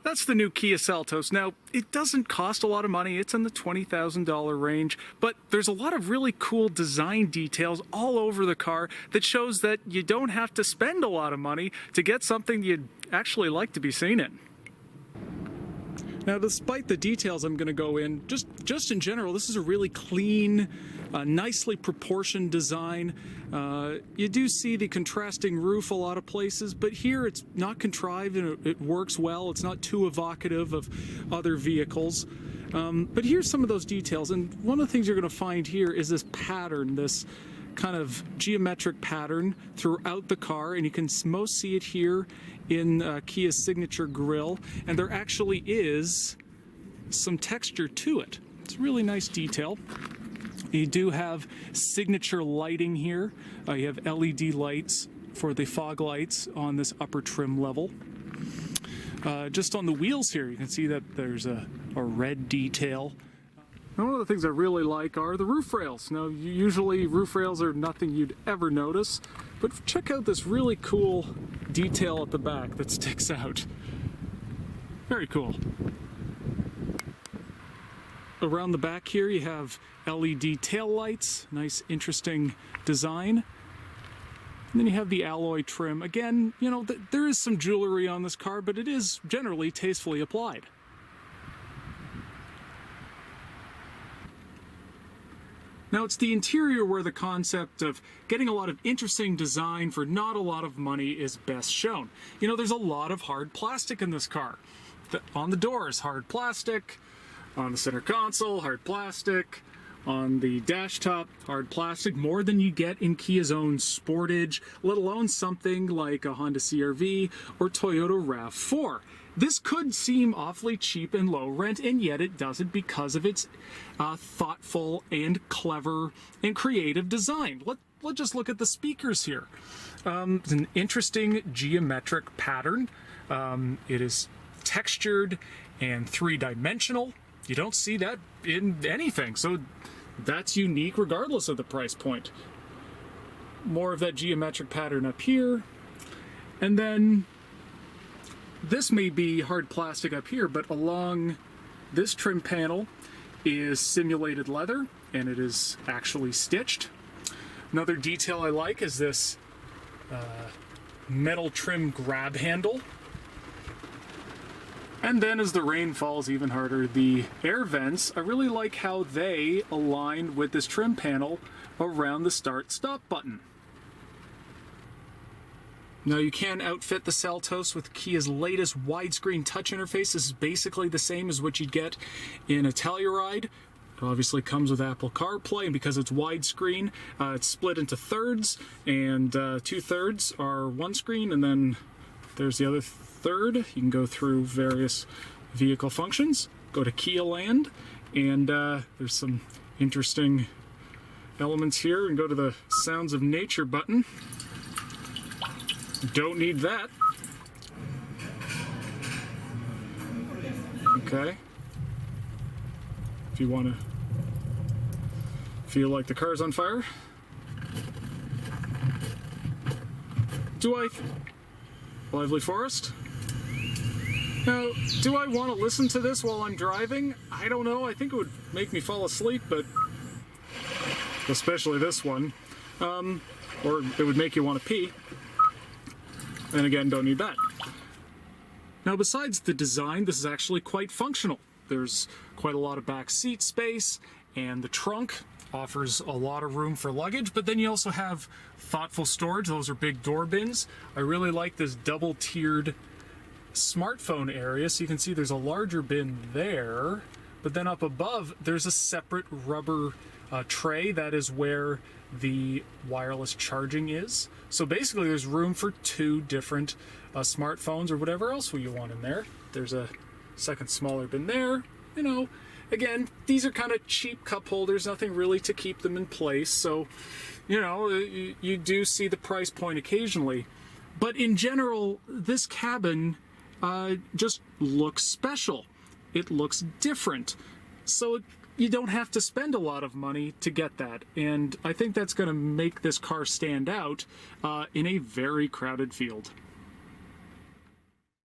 That's the new Kia Seltos. Now, it doesn't cost a lot of money. It's in the $20,000 range, but there's a lot of really cool design details all over the car that shows that you don't have to spend a lot of money to get something you'd actually like to be seen in. Now, despite the details I'm going to go in, just in general, this is a really clean, nicely proportioned design. You do see the contrasting roof a lot of places, but here it's not contrived and it works well. It's not too evocative of other vehicles. But here's some of those details, and one of the things you're going to find here is this pattern, this kind of geometric pattern throughout the car, and you can most see it here in Kia's signature grille, and there actually is some texture to it. It's a really nice detail. You do have signature lighting here. You have LED lights for the fog lights on this upper trim level. Just on the wheels here, you can see that there's a red detail. Now, one of the things I really like are the roof rails. Now, usually roof rails are nothing you'd ever notice, but check out this really cool detail at the back that sticks out. Very cool. Around the back here you have LED tail lights, nice interesting design. And then you have the alloy trim. Again, you know, there is some jewelry on this car, but it is generally tastefully applied. Now, it's the interior where the concept of getting a lot of interesting design for not a lot of money is best shown. You know, there's a lot of hard plastic in this car. On the doors, hard plastic. On the center console, hard plastic. On the dash top, hard plastic. More than you get in Kia's own Sportage, let alone something like a Honda CR-V or Toyota RAV4. This could seem awfully cheap and low rent, and yet it doesn't because of its thoughtful and clever and creative design. Let's just look at the speakers here. It's an interesting geometric pattern. It is textured and three-dimensional. You don't see that in anything, so that's unique regardless of the price point. More of that geometric pattern up here, and then this may be hard plastic up here, but along this trim panel is simulated leather, and it is actually stitched. Another detail I like is this metal trim grab handle. And then as the rain falls even harder, the air vents, I really like how they align with this trim panel around the start-stop button. Now, you can outfit the Seltos with Kia's latest widescreen touch interface. This is basically the same as what you'd get in a Telluride. It obviously comes with Apple CarPlay, and because it's widescreen, it's split into thirds, and 2/3 are one screen, and then there's the other third. You can go through various vehicle functions, go to Kia Land, and there's some interesting elements here, and go to the Sounds of Nature button. Don't need that. Okay. If you want to feel like the car's on fire. Lively Forest. Now, do I want to listen to this while I'm driving? I don't know. I think it would make me fall asleep, but especially this one. Or it would make you want to pee. And again, don't need that. Now, besides the design, this is actually quite functional. There's quite a lot of back seat space, and the trunk offers a lot of room for luggage, but then you also have thoughtful storage. Those are big door bins. I really like this double-tiered smartphone area, so you can see there's a larger bin there, but then up above there's a separate rubber tray. That is where the wireless charging is. So basically there's room for two different smartphones or whatever else you want in there. There's a second smaller bin there. You know, again, these are kind of cheap cup holders, nothing really to keep them in place, so you know, you do see the price point occasionally. But in general, this cabin just looks special. It looks different. So you don't have to spend a lot of money to get that. And I think that's going to make this car stand out in a very crowded field.